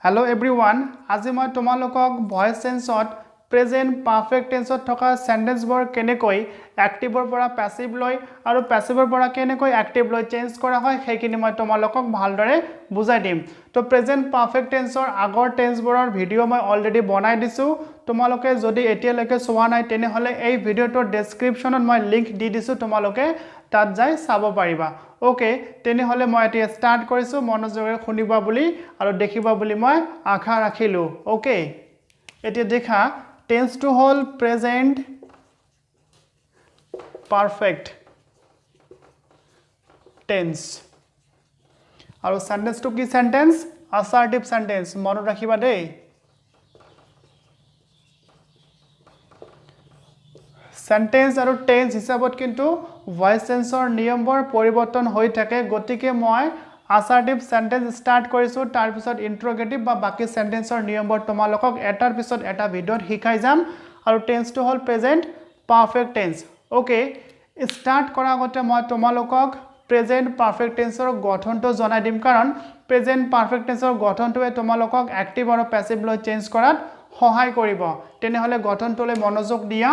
Hello everyone, আজি মই তোমালোকক ভয়েস টেন্সত প্ৰেজেন্ট পাৰফেক্ট টেন্সত থকা সেন্টেন্সবোৰ কেনেকৈ এক্টিভৰ পৰা প্যাসিভ লৈ আৰু প্যাসিভৰ পৰা কেনেকৈ এক্টিভ লৈ চেঞ্জ কৰা হয় সেইখিনি মই তোমালোকক ভালদৰে বুজাই দিম তো প্ৰেজেন্ট পাৰফেক্ট টেন্সৰ আগৰ টেন্সবোৰৰ ভিডিও মই অলৰেডি বনাই দিছো তোমালোকে যদি এতিয়ালৈকে চোৱা নাই তেনে হলে এই ভিডিওটোৰ ডেসক্ৰিপচনত মই লিংক দি দিছো তোমালোকে তাত যাই চাব পাৰিবা ওকে তেনে হলে মই এতিয়া স্টাৰ্ট কৰিছো মনোযোগেৰে শুনিবা বুলি আৰু দেখিবা বুলি মই আশা ৰাখিলো ওকে এতিয়া দেখা tends to hall present perfect tense আৰু সেন্টেন্স টু কি সেন্টেন্স assertive sentence মনত ৰাখিবা দেই সেন্টেন্স আৰু টেন্স হিচাপত কিন্তু ভয়েস টেন্সৰ নিয়মবোৰ পৰিৱৰ্তন হৈ থাকে গতিকে মই assertive sentence start কৰিছো তাৰ পিছত ইন্ট্ৰোগেটিভ বা বাকি সেন্টেন্সৰ নিয়মবোৰ তোমালোকক এটাৰ পিছত এটা ভিডিওত শিকাই যাম আৰু tends to hall present perfect tense okay start কৰাৰ আগতে মই তোমালোকক প্ৰেজেন্ট পাৰফেক্ট টেন্সৰ গঠনটো জনাই দিম কাৰণ প্ৰেজেন্ট পাৰফেক্ট টেন্সৰ গঠনটোৱে তোমালোকক এক্টিভ আৰু প্যাসিভ লৈ চেঞ্জ কৰাত সহায় কৰিব তেনে হলে গঠনটোলৈ মনোযোগ দিয়া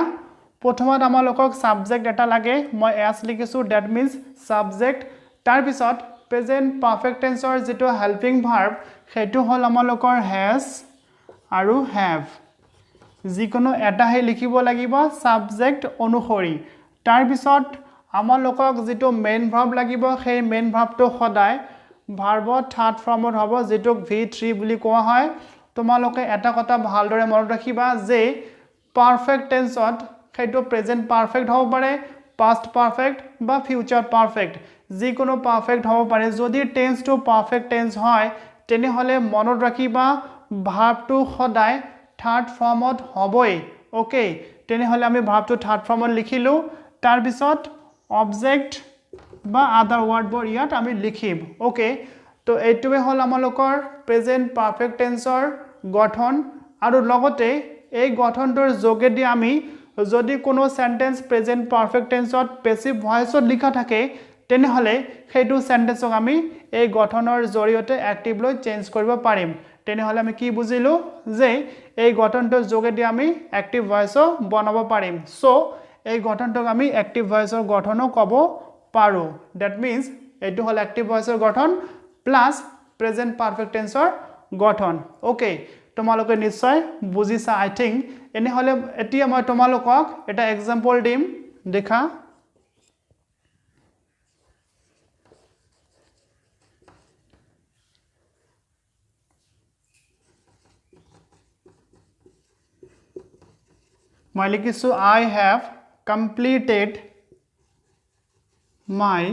প্ৰথমত আমালোকক সাবজেক্ট এটা লাগে মই এস লিখিছো দ্যাট মিন্স সাবজেক্ট তাৰ পিছত প্ৰেজেন্ট পাৰফেক্ট টেন্সৰ যেটো হেল্পিং ভাৰ্ব সেইটো হল আমালোকৰ হ্যাজ আৰু হ্যাভ যিকোনো এটাহে লিখিব লাগিব সাবজেক্ট অনুসৰি তাৰ পিছত আমালোকক যেটো মেইন ভাৰ্ব লাগিব সেই মেইন ভাৰ্বটো সদায় ভাৰ্বত থাৰ্ড ফৰ্মত হ'ব যেটো V3 বুলি কোৱা হয় তোমালোকে এটা কথা ভালদৰে মনত ৰাখিবা যে পাৰফেক্ট টেন্সত সেইটো প্ৰেজেন্ট পাৰফেক্ট হ'ব পাৰে পাষ্ট পাৰফেক্ট বা ফিউচাৰ পাৰফেক্ট যিকোনো পাৰফেক্ট হ'ব পাৰে যদি টেন্স টু পাৰফেক্ট টেন্স হয় তেনে হলে মনত ৰাখিবা ভাৰ্বটো সদায় থাৰ্ড ফৰ্মত হ'বই ওকে তেনে হলে আমি ভাৰ্বটো থাৰ্ড ফৰ্মত লিখিলো তাৰ পিছত অবজেক্ট বা আদাৰ ওয়াৰ্ডবোৰ ইয়াত আমি লিখিম ওকে তো এইটোৱে হল আমালোকৰ প্ৰেজেন্ট পাৰফেক্ট টেন্সৰ গঠন আৰু লগতে এই গঠনটোৰ যোগেদি আমি যদি কোনো সেন্টেন্স প্ৰেজেন্ট পাৰফেক্ট টেন্সত প্যাসিভ ভয়েসত লিখা থাকে তেনে হলে সেইটো সেন্টেন্সক আমি এই গঠনৰ জৰিয়তে এক্টিভ লৈ চেঞ্জ কৰিব পাৰিম তেনে হলে আমি কি বুজিলো যে এই গঠনটোৰ যোগেদি আমি এক্টিভ ভয়েস বনাব পাৰিম সো এই গঠনটোক আমি এক্টিভ ভয়েসৰ গঠনো কব পাৰো দ্যাট মিন্স এটো হল এক্টিভ ভয়েসৰ গঠন প্লাস প্ৰেজেন্ট পাৰফেক্ট টেন্সৰ গঠন ওকে তোমালোকে নিশ্চয় বুজিছা আই থিংক এনে হলে এতিয়া মই তোমালোকক এটা এক্সাম্পল দিম দেখা মই লিখিছো I have completed my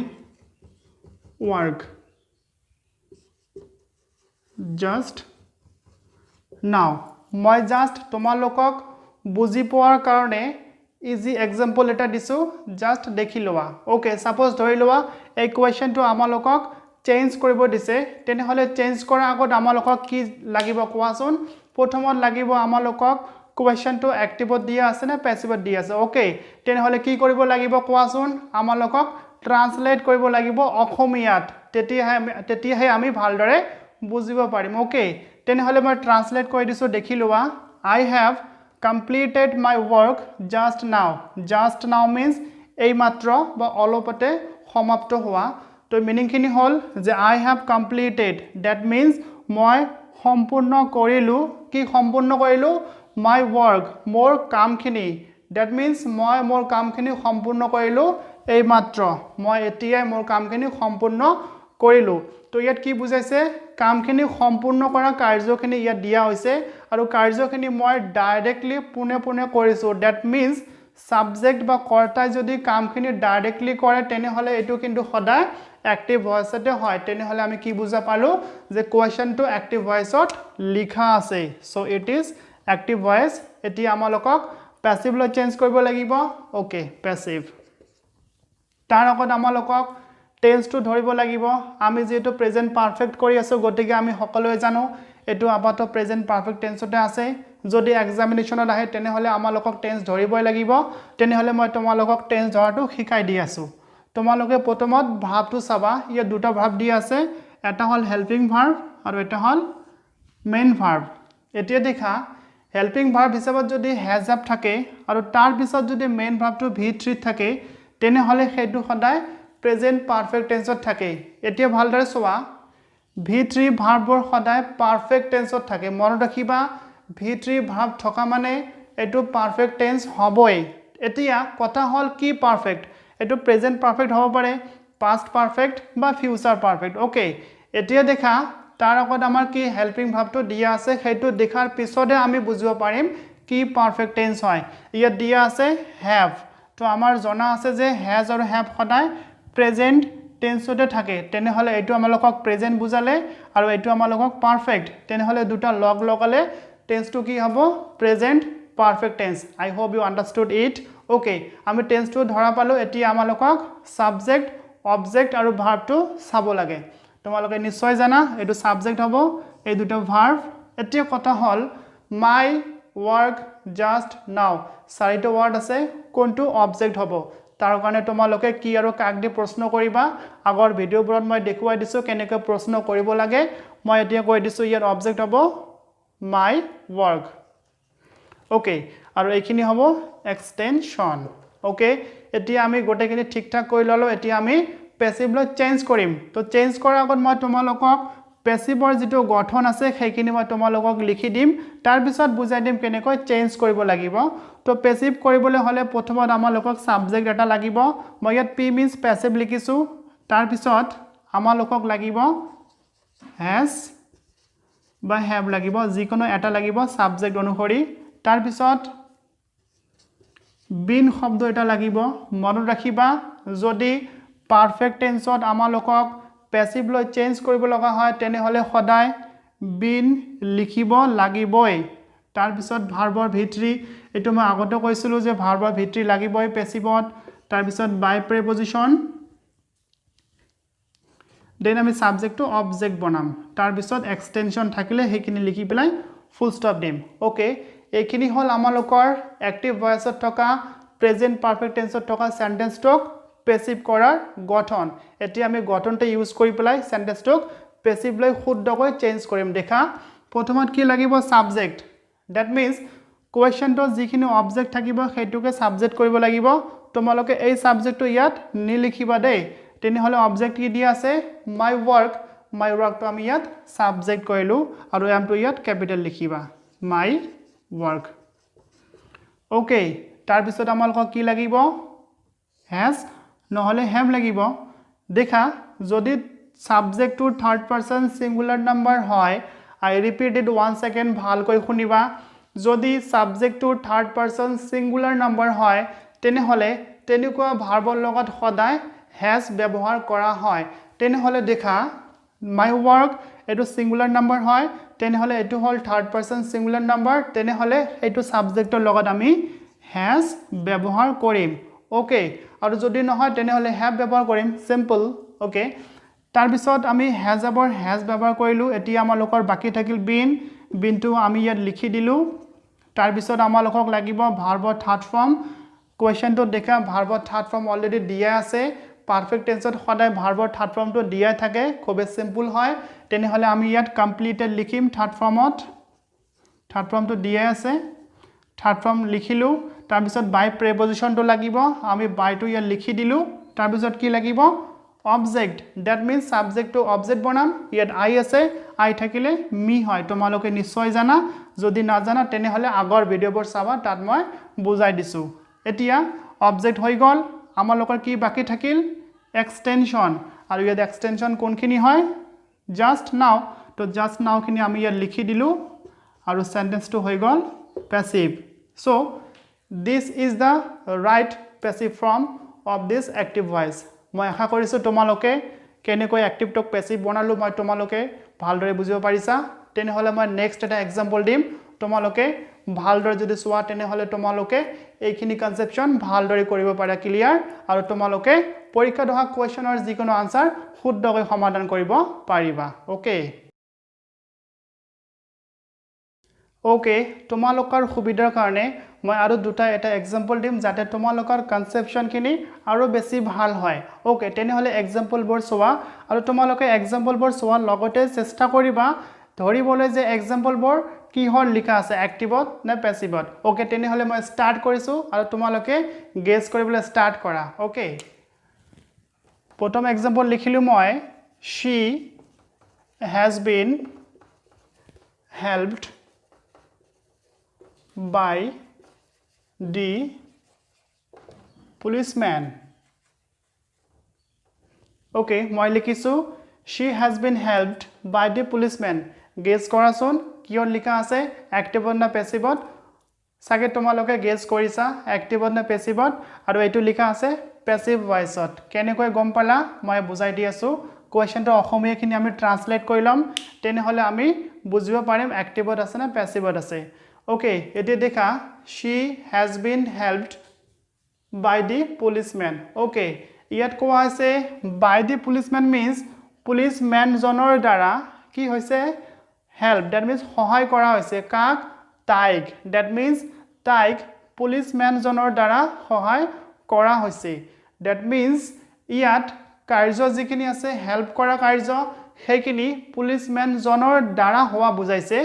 work just now মই জাস্ট তোমালোকক বুজি পোৱাৰ কাৰণে ইজি এক্সাম্পল এটা দিছো জাস্ট দেখি লোৱা ওকে সাপোজ ধৰি লোৱা এই কোৱেশ্চনটো আমালোকক চেঞ্জ কৰিব দিছে তেনে হলে চেঞ্জ কৰাৰ আগত আমালোকক কি লাগিব কোৱাচোন প্ৰথমত লাগিব আমালোকক কোৱেশ্চনটো এক্টিভত দিয়া আছে না প্যাসিভত দিয়া আছে ওকে তেনে হলে কি কৰিব লাগিব কোৱাচোন আমালোকক ট্ৰান্সলেট কৰিব লাগিব অসমীয়াত তেতিয়াহে আমি ভালদৰে বুজিব পাৰিম ওকে তেনে হলে মই ট্ৰান্সলেট কৰি দিছো দেখি লোৱা I have completed my work just now means এই মাত্ৰ বা অলপতে সমাপ্ত হোৱা তো মিনিং খিনি হল যে I have completed that means মই সম্পূৰ্ণ কৰিলো কি সম্পূৰ্ণ কৰিলো my work মোৰ কামখিনি that means মই মোৰ কামখিনি সম্পূৰ্ণ কৰিলো এই মাত্ৰ মই এতিয়াই মোৰ কামখিনি সম্পূৰ্ণ কৰিলো তো ইয়াত কি বুজাইছে কামখিনি সম্পূৰ্ণ কৰা কাৰ্যখিনি ইয়াত দিয়া হৈছে আৰু কাৰ্যখিনি মই ডাইৰেক্টলি পুনে পুনে কৰিছো that means সাবজেক্ট বা কৰ্তাই যদি কামখিনি ডাইৰেক্টলি কৰে তেনে হলে এটো কিন্তু সদায় এক্টিভ ভয়েসতে হয় তেনে হলে আমি কি বুজা পালো যে কোৱেশ্চনটো এক্টিভ ভয়েসত লিখা আছে so it is active voice এতিয়া আমালোকক প্যাসিভ লৈ চেঞ্জ কৰিব লাগিব ওকে প্যাসিভ তাৰ আগত আমালোকক টেন্স টু ধৰিব লাগিব আমি যেটো প্ৰেজেন্ট পাৰফেক্ট কৰি আছো গতিকে আমি সকলোৱে জানো এটো আপাতত প্ৰেজেন্ট পাৰফেক্ট টেন্সতে আছে যদি এক্সামিনেশনত আহে তেনে হলে আমালোকক টেন্স ধৰিবই লাগিব তেনে হলে মই তোমালোকক টেন্স ধৰাটো শিকাই দি আছো তোমালোকে প্ৰথমত ভাবটো চাবা ইয়া দুটা ভাব দি আছে এটা হল হেল্পিং ভার্ব আৰু এটা হল মেইন ভাৰ্ব এতিয়া দেখা হেল্পিং ভাৰ্ব হিচাপত যদি হ্যাজ আপ থাকে আৰু তাৰ পিছত যদি মেইন ভাৰ্বটো V3 থাকে তেনেহলে সেইটো সদায় প্ৰেজেন্ট পাৰফেক্ট টেন্সত থাকে এতিয়া ভালদৰে চোৱা V3 ভাৰ্বৰ সদায় পাৰফেক্ট টেন্সত থাকে মনত ৰাখিবা V3 ভাৰ্ব থকা মানে এটো পাৰফেক্ট টেন্স হবই এতিয়া কথা হল কি পাৰফেক্ট এটো প্ৰেজেন্ট পাৰফেক্ট হ'ব পাৰে past perfect বা future perfect ওকে এতিয়া দেখা তাৰ আগত আমাৰ কি হেল্পিং ভাৰ্বটো দিয়া আছে সেইটো দেখাৰ পিছতে আমি বুজিব পাৰিম কি পাৰফেক্ট টেন্স হয় ইয়াত দিয়া আছে have তো আমাৰ জনা আছে যে has আৰু have সদায় প্ৰেজেন্ট টেন্সতে থাকে তেনেহলে এটো আমালকক প্ৰেজেন্ট বুজালে আৰু এটো আমালকক পাৰফেক্ট তেনেহলে দুটা লগ লগালে টেন্সটো কি হ'ব present perfect tense I hope you understood it okay আমি টেন্সটো ধৰা পালো এতিয়া আমালকক সাবজেক্ট অবজেক্ট আৰু ভাৰ্বটো চাব লাগে তোমালোকে নিশ্চয় জানা এটো সাবজেক্ট হ'ব এই দুটো ভাৰ্ব এতিয়া কথা হল মাই ওয়াৰ্ক জাস্ট নাও চাৰিটা ওয়াৰ্ড আছে কোনটো অবজেক্ট হ'ব তাৰ কাৰণে তোমালোকে কি আৰু কাক দি প্ৰশ্ন কৰিবা আগৰ ভিডিওবোৰত মই দেখুৱাই দিছো কেনেকৈ প্ৰশ্ন কৰিব লাগে মই এতিয়া কৈ দিছো ইয়াৰ অবজেক্ট হ'ব মাই ওয়াৰ্ক ওকে আৰু এইখিনি হ'ব এক্সটেনশন ওকে এতিয়া আমি গোটেইখিনি ঠিকঠাক কৰি ললো এতিয়া আমি পেসিভলৈ চেঞ্জ কৰিম তো চেঞ্জ কৰাৰ আগত মই তোমালোকক পেসিভৰ যেটো গঠন আছে সেইখিনি মই তোমালোকক লিখি দিম তাৰ পিছত বুজাই দিম কেনেকৈ চেঞ্জ কৰিব লাগিব তো পেসিভ কৰিবলৈ হলে প্ৰথমত আমালোকক সাবজেক্ট এটা লাগিব মই ইয়াত p মিন্স পেসিভ লিখিছো তাৰ পিছত আমালোকক লাগিব has বা have লাগিব যিকোনো এটা লাগিব সাবজেক্ট অনুসৰি তাৰ পিছত been শব্দ এটা লাগিব মনত ৰাখিবা যদি পাৰফেক্ট টেন্সত আমালোকক পেসিভ লৈ চেঞ্জ কৰিব লগা হয় তেনেহলে সদায় been লিখিব লাগিবই তাৰ পিছত ভাৰ্বৰ V3 এটো মই আগতে কৈছিলো যে ভাৰ্বৰ V3 লাগিবই পেসিভত তাৰ পিছত বাই প্ৰিপজিশন দেন আমি সাবজেক্টটো অবজেক্ট বনাম তাৰ পিছত এক্সটেনশন থাকিলে হেকিনি লিখি পেলাই ফুল স্টপ দিম ওকে এইখিনি হল আমালোকৰ এক্টিভ ভয়েসত থকা প্ৰেজেন্ট পাৰফেক্ট টেন্সত থকা সেন্টেন্স টক পেসিভ কৰাৰ গঠন এতিয়া আমি গঠনটো ইউজ কৰি পেলাই সেন্টেন্স টক পেসিভ লৈ শুদ্ধকৈ চেঞ্জ কৰিম দেখা প্ৰথমত কি লাগিব সাবজেক্ট দ্যাট মিন্স কোৱেশ্চনটো যিখিনি অবজেক্ট থাকিব সেইটোকে সাবজেক্ট কৰিব লাগিব তোমালোকে এই সাবজেক্টটো ইয়াত নিলিখিবা দেই তেনেহলে অবজেক্ট কি দিয়া আছে মাই ওয়ার্কটো আমি ইয়াত সাবজেক্ট কৰিলো আৰু এমটো ইয়াত ক্যাপিটাল লিখিবা মাই ওয়াৰ্ক ওকে তাৰ পিছত আমালোকক কি লাগিব has নহলে have লাগিব দেখা যদি সাবজেক্টটো থাৰ্ড পাৰসন সিঙ্গুলাৰ নাম্বাৰ হয় আই ৰিপিট ইট ওয়ান সেকেন্ড ভালকৈ শুনিবা যদি সাবজেক্টটো থাৰ্ড পাৰসন সিঙ্গুলাৰ নাম্বাৰ হয় তেনেহলে তেনেকুৱা ভাৰ্বৰ লগত সদায় has ব্যৱহাৰ কৰা হয় তেনেহলে দেখা মাই ওয়াৰ্ক এটো সিঙ্গুলাৰ নাম্বাৰ হয় তেনেহলে এটো হল থাৰ্ড পাৰসন সিঙ্গুলাৰ নাম্বাৰ তেনেহলে এটো সাবজেক্টৰ লগত আমি has ব্যৱহাৰ কৰিম ওকে আৰু যদি নহয় তেনেহলে have ব্যৱহাৰ কৰিম সিম্পল ওকে তাৰ পিছত আমি has ব্যৱহাৰ কৰিলো এতিয়া আমালোকৰ বাকি থাকিল been টো আমি ইয়াত লিখি দিলো তাৰ পিছত আমালোকক লাগিব ভাৰ্বৰ থাৰ্ড ফৰ্ম কোৱেশ্চনটো দেখা ভাৰ্বৰ থাৰ্ড ফৰ্ম অলৰেডি দিয়া আছে পাৰফেক্ট টেন্সত সদায় ভাৰ্বৰ থাৰ্ড ফৰ্মটো দিয়া থাকে খুব সিম্পল হয় তেনেহলে আমি ইয়াত কমপ্লিটেড লিখিম থাৰ্ড ফৰ্মটো দিয়া আছে থাৰ্ড ফৰ্ম লিখিলো তাৰ পিছত বাই প্ৰিপজিশনটো লাগিব আমি বাইটো ইয়াত লিখি দিলো তাৰ পিছত কি লাগিব object that means subject to object বনাম ইয়াত আই আছে আই থাকিলে মি হয় তোমালোকে নিশ্চয় জানা যদি না জানা তেনেহলে আগৰ ভিডিওবোৰ চাবা তাত মই বুজাই দিছো এতিয়া অবজেক্ট হৈ গল আমালোকৰ কি বাকি থাকিল এক্সটেনশন আৰু ইয়াত এক্সটেনশন কোনখিনি হয় জাস্ট নাও তো জাস্ট নাও খিনি আমি ইয়াত লিখি দিলো আৰু সেন্টেন্সটো হৈ গল passive so this is the right passive form of this active voice মই আশা কৰিছো তোমালোকে কেনেকৈ এক্টিভ টক পেসিভ বনালো মই তোমালোকে ভালদৰে বুজিব পাৰিছা তেনেহলে মই নেক্সট এটা এক্সাম্পল দিম তোমালোকে ভালদৰে যদি সোৱা তেনেহলে তোমালোকে এইখিনি কনসেপচন ভালদৰে কৰিব পাৰা ক্লিয়াৰ আৰু তোমালোকে পৰীক্ষাত অহা কোৱেশ্চনৰ যিকোনো আনসাৰ শুদ্ধকৈ সমাধান কৰিব পাৰিবা ওকে ওকে তোমালোকৰ সুবিধাৰ কাৰণে মই আৰু দুটা এটা এক্সাম্পল দিম যাতে তোমালোকৰ কনসেপচন খিনি আৰু বেছি ভাল হয় ওকে তেনেহলে এক্সাম্পল বোৰ সোৱা আৰু তোমালোকে এক্সাম্পল বোৰ সোৱাৰ লগতে চেষ্টা কৰিবা ধৰিবলৈ যে এক্সাম্পলবোৰ কিহৰ লিখা আছে এক্টিভত নে পেছিভত ওকে তেনেহলে মই স্টাৰ্ট কৰিছো আৰু তোমালোকে গেছ কৰিবলৈ স্টাৰ্ট কৰা ওকে প্ৰথম এক্সাম্পল লিখিলো মই she has been helped by the policeman okay মই লিখিছো she has been helped by the policeman gas কৰাচোন কিহৰ লিখা আছে এক্টিভত না পেছিভত সাগে তোমালোকে গেছ কৰিছা এক্টিভত না পেছিভত আৰু এটো লিখা আছে পেছিভ ভয়েসত কেনেকৈ গম পালা মই বুজাই দি আছো কোৱেশ্চনটো অসমীয়াখিনি আমি ট্ৰান্সলেট কৰি লম তেনেহলে আমি বুজিব পাৰিম এক্টিভত আছে না পেছিভত আছে ওকে এটি দেখা she has been helped by the policeman okay ইয়াত কোৱা আছে by the policeman means policeman জনৰ দ্বাৰা কি হৈছে help that means সহায় কৰা হৈছে কাক তাইক that means তাইক policeman জনৰ দ্বাৰা সহায় কৰা হৈছে that means ইয়াত কাৰ্য যিখিনি আছে হেল্প কৰা কাৰ্য সেইখিনি পুলিচম্যান জনৰ দ্বাৰা হোৱা বুজাইছে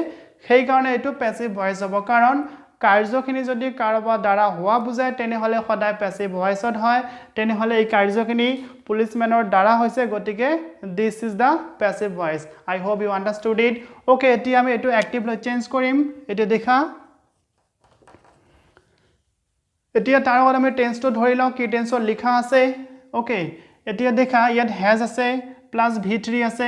সেই কাৰণে এটো প্যাসিভ ভয়েস হ'ব কাৰণ কাৰ্যখিনি যদি কাৰোবাৰ দ্বাৰা হোৱা বুজায় তেনেহলে সদায় প্যাসিভ ভয়েসত হয় তেনেহলে এই কাৰ্যখিনি পুলিচম্যানৰ দ্বাৰা হৈছে গতিকে this is the passive voice I hope you understood it okay এতিয়া আমি এটো অ্যাক্টিভ লৈ চেঞ্জ কৰিম এটা দেখা এতিয়া তাৰ আগত আমি টেন্সটো ধৰি লওঁ কি টেন্সত লিখা আছে okay এতিয়া দেখা ইয়াত has আছে প্লাস v3 আছে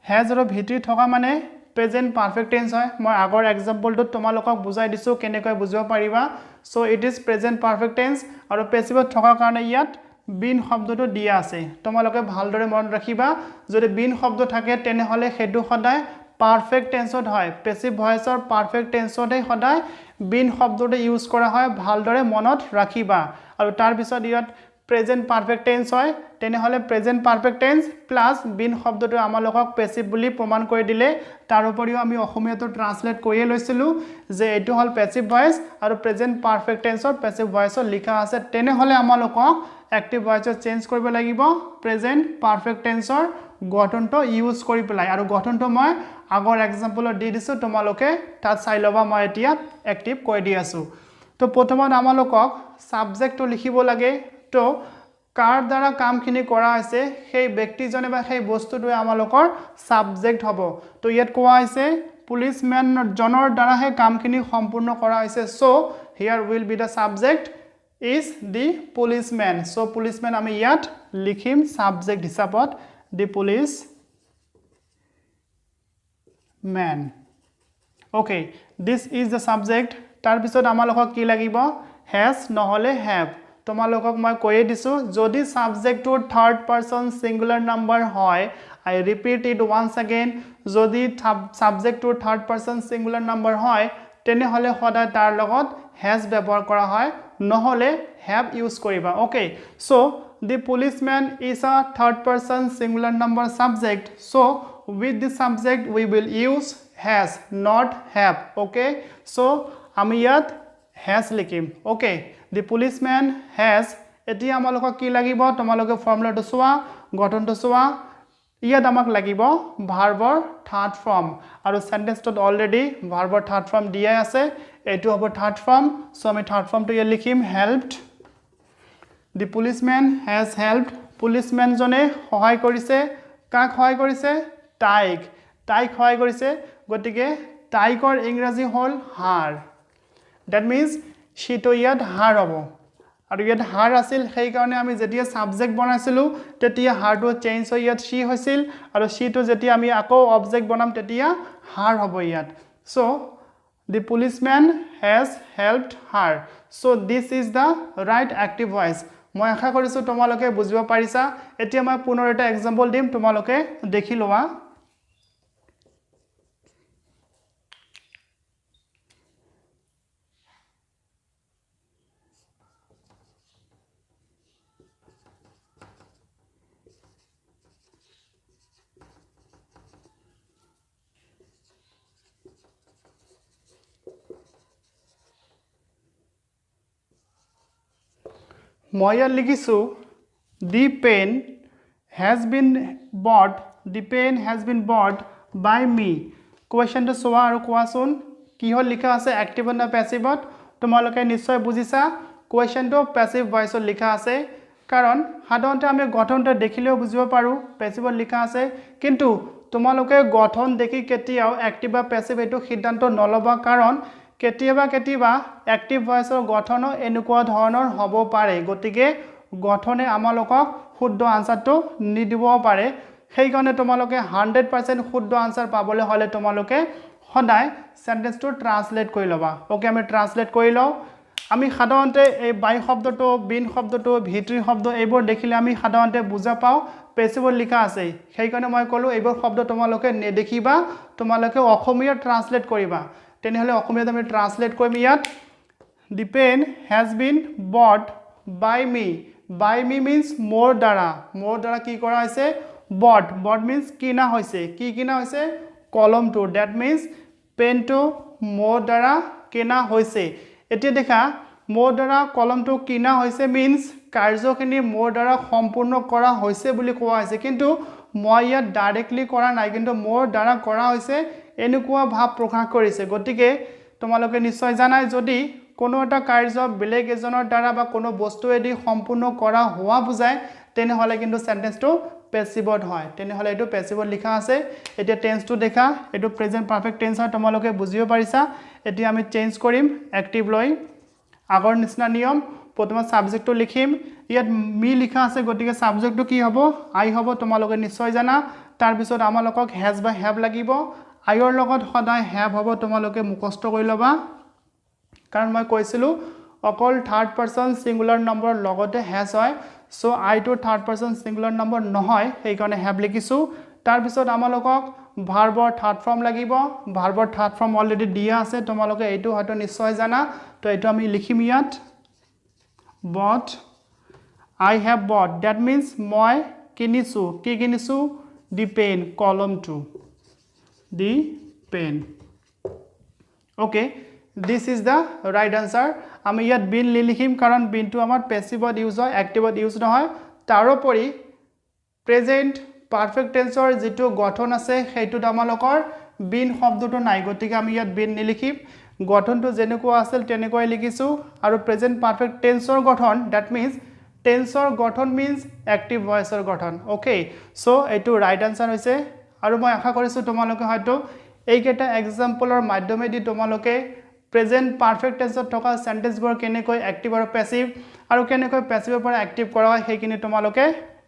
has আৰু v3 থকা মানে প্ৰেজেন্ট পাৰফেক্ট টেন্স হয় মই আগৰ এক্সাম্পলটো তোমালোকক বুজাই দিছো কেনেকৈ বুজিব পাৰিবা so it is present perfect tense আৰু পেছিভত থকা কাৰণে ইয়াত বিন শব্দটো দিয়া আছে তোমালোকে ভালদৰে মন ৰাখিবা যদি বিন শব্দ থাকে তেনেহলে হেতু সদায় পাৰফেক্ট টেন্সত হয় পেছিভ ভয়েসৰ পাৰফেক্ট টেন্সতে সদায় বিন শব্দটো ইউজ কৰা হয় ভালদৰে মনত ৰাখিবা আৰু তাৰ পিছত ইয়াত প্ৰেজেন্ট পাৰফেক্ট টেন্স হয় তেনেহলে present perfect tense plus been শব্দটো আমালোকক পেছিভ বুলি প্ৰমাণ কৰি দিলে তাৰ উপৰিও আমি অসমীয়াটো ট্ৰান্সলেট কৰিয়ে লৈছিলো যে এটো হল পেছিভ ভয়েস আৰু প্ৰেজেন্ট পাৰফেক্ট টেন্সৰ পেছিভ ভয়েসত লিখা আছে তেনেহলে আমালোকক এক্টিভ ভয়েসত চেঞ্জ কৰিব লাগিব প্ৰেজেন্ট পাৰফেক্ট টেন্সৰ গঠনটো ইউজ কৰি পেলাই আৰু গঠনটো মই আগৰ এক্সাম্পলত দি দিছো তোমালোকে তাত চাই লবা মই এতিয়া এক্টিভ কৰি দি আছো তো প্ৰথমত আমালোকক সাবজেক্টটো লিখিব লাগে তো কাৰ দ্বাৰা কামখিনি কৰা হৈছে সেই ব্যক্তিজনে বা সেই বস্তুটোৱে আমালোকৰ সাবজেক্ট হ'ব তো ইয়াত কোৱা হৈছে পুলিচম্যান জনৰ দ্বাৰা হে কামখিনি সম্পূৰ্ণ কৰা হৈছে so here will be the subject is the policeman so policeman আমি ইয়াত লিখিম সাবজেক্ট হিচাপত the policeman okay this is the subject তাৰ পিছত আমালোকক কি লাগিব has নহলে have তোমালোকক মই কৈয়ে দিছো যদি সাবজেক্টটো থাৰ্ড পাৰসন সিঙ্গুলাৰ নাম্বাৰ হয় I repeat it once again যদি সাবজেক্টটো থাৰ্ড পাৰসন সিঙ্গুলাৰ নাম্বাৰ হয় তেনেহলে সদায় তাৰ লগত has ব্যৱহাৰ কৰা হয় নহলে have ইউজ কৰিবা okay so the policeman is a third person singular number subject so with the subject we will use has not have okay so আমি ইয়াত has লিখিম okay the policeman has এতিয়া আমালোকক কি লাগিব তোমালোকে ফৰ্মুলাটো চোৱা গঠনটো চোৱা ইয়াত আমাক লাগিব ভাৰ্বৰ থাৰ্ড ফৰ্ম আৰু সেন্টেন্সটোত অলৰেডি ভাৰ্বৰ থাৰ্ড ফৰ্ম দিয়া আছে এটো হ'ব থাৰ্ড ফৰ্ম সো আমি থাৰ্ড ফৰ্মটো ইয়াত লিখিম helped the policeman has helped policeman জনে সহায় কৰিছে কাক সহায় কৰিছে তাইক সহায় কৰিছে গতিকে তাইকৰ ইংৰাজী হল হাৰ that means she to ইয়াত হাৰ হ'ব আৰু ইয়াত হাৰ আছিল সেই কাৰণে আমি যেতিয়া সাবজেক্ট বনাইছিলো তেতিয়া হাৰটো চেঞ্জ হৈ ইয়াত she হৈছিল আৰু she to যেতিয়া আমি আকৌ অবজেক্ট বনাম তেতিয়া হার হ'ব ইয়াত so the policeman has helped her so this is the right active voice মই আশা কৰিছো তোমালোকে বুজিব পাৰিছা এতিয়া মই পুনৰ এটা এক্সাম্পল দিম তোমালোকে দেখি লোৱা মই ইয়াত লিখিছো the pen has been bought by me কুৱেশ্যনটো চোৱা আৰু কোৱাচোন কিহত লিখা আছে এক্টিভত না পেছিভত তোমালোকে নিশ্চয় বুজিছা কুৱেশ্যনটো পেছিভ ভইচত লিখা আছে কাৰণ সাধাৰণতে আমি গঠনটো দেখিলেও বুজিব পাৰো পেছিভত লিখা আছে কিন্তু তোমালোকে গঠন দেখি কেতিয়াও এক্টিভ বা পেছিভ এটো সিদ্ধান্ত নলবা কাৰণ কেতিয়াবা এক্টিভ ভইচৰ গঠন এনেকুৱা ধৰণৰ হ'ব পাৰে গতিকে গঠনে আমালোকক শুদ্ধ আনসাৰটো নিদিব পাৰে সেই কাৰণে তোমালোকে 100% শুদ্ধ আনসাৰ পাবলৈ হলে তোমালোকে সদায় সেন্টেন্সটো ট্ৰান্সলেট কৰি লবা ওকে আমি ট্ৰান্সলেট কৰি লও আমি সাধাৰণতে এই বাই শব্দটো বিন শব্দটো ভিতৰি শব্দ এইবোৰ দেখিলে আমি সাধাৰণতে বুজা পাও পেছিভত লিখা আছে সেই কাৰণে মই কলো এইবোৰ শব্দ তোমালোকে নেদেখিবা তোমালোকে অসমীয়া ট্ৰান্সলেট কৰিবা তেনেহলে অসমীয়াত আমি ট্ৰান্সলেট কৰিম ইয়াত The pen has been bought by me. By me means more দ্বাৰা কি কৰা হৈছে bought means কিনা হৈছে কি কিনা হৈছে কলমটো that means পেনটো more দ্বাৰা কিনা হৈছে এতিয়া দেখা more দ্বাৰা কলমটো কিনা হৈছে means কাৰ্যখিনি more দ্বাৰা সম্পূৰ্ণ কৰা হৈছে বুলি কোৱা হৈছে কিন্তু মই ইয়াত ডাইৰেক্টলি কৰা নাই কিন্তু more দ্বাৰা কৰা হৈছে এনেকুৱা ভাৱ প্ৰকাশ কৰিছে গতিকে তোমালোকে নিশ্চয় জানাই যদি কোনো এটা কাৰ্য বেলেগ এজনৰ দ্বাৰা বা কোনো বস্তু এদি সম্পূৰ্ণ কৰা হোৱা বুজায় তেনেহলে কিন্তু সেন্টেন্সটো পেছিভত হয় তেনেহলে এটো পেছিভত লিখা আছে এতিয়া টেন্সটো দেখা এটো প্ৰেজেন্ট পাৰফেক্ট টেন্স হয় তোমালোকে বুজিব পাৰিছা এতিয়া আমি চেঞ্জ কৰিম এক্টিভ লৈ আগৰ নিচিনা নিয়ম প্ৰথমে সাবজেক্টটো লিখিম ইয়াত মি লিখা আছে গতিকে সাবজেক্টটো কি হ'ব আই হ'ব তোমালোকে নিশ্চয় জানা তাৰ পিছত আমালোকক হ্যাজ বা হ্যাভ লাগিব আইৰ লগত সদায় হ্যাভ হ'ব তোমালোকে মুখস্থ কৰি লবা কাৰণ মই কৈছিলো অকল থাৰ্ড পাৰসন সিঙ্গুলাৰ নম্বৰ লগতে হ্যাজ হয় so I to third person singular number নহয় সেই কাৰণে হ্যাভ লিখিছো তাৰ পিছত আমালোকক ভাৰ্বৰ থাৰ্ড ফৰ্ম লাগিব ভাৰ্বৰ থাৰ্ড ফৰ্ম অলৰেডি দিয়া আছে তোমালোকে এইটো হয়তো নিশ্চয় জানা তো এইটো আমি লিখিম ইয়াত bought I have bought that means মই কিনিছো কি কিনিছো the pen কলমটো the pen okay this is the right answer আমি ইয়াত বিন লিখিম কাৰণ বিনটো আমাৰ পেছিভত ইউজ হয় এক্টিভত ইউজ নহয় তাৰোপৰি প্ৰেজেন্ট পাৰফেক্ট টেন্সৰ যেটো গঠন আছে সেইটোত আমালোকৰ বিন শব্দটো নাই গতিকে আমি ইয়াত বিন নিলিখিম গঠনটো যেনেকুৱা আছিল তেনেকৈ লিখিছো আৰু প্ৰেজেন্ট পাৰফেক্ট টেন্সৰ গঠন that means টেন্সৰ গঠন means এক্টিভ ভয়েসৰ গঠন ওকে সো এটো ৰাইট আনসাৰ হৈছে আৰু মই আশা কৰিছো তোমালোকে হয়তো এইকেটা এক্সাম্পলৰ মাধ্যমেদি তোমালোকে প্ৰেজেন্ট পাৰফেক্ট টেন্সত থকা সেন্টেন্সবোৰ কেনেকৈ এক্টিভ আৰু পেছিভ আৰু কেনেকৈ পেছিভৰ পৰা এক্টিভ কৰা হয় সেইখিনি তোমালোকে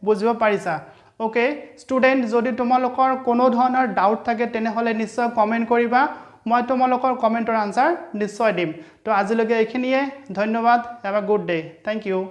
বুজিব পাৰিছা ওকে ষ্টুডেন্ট যদি তোমালোকৰ কোনো ধৰণৰ ডাউট থাকে তেনেহলে নিশ্চয় কমেন্ট কৰিবা মই তোমালোকৰ কমেন্টৰ আনসাৰ নিশ্চয় দিম তো আজিলৈকে এইখিনিয়ে ধন্যবাদ have a good day thank U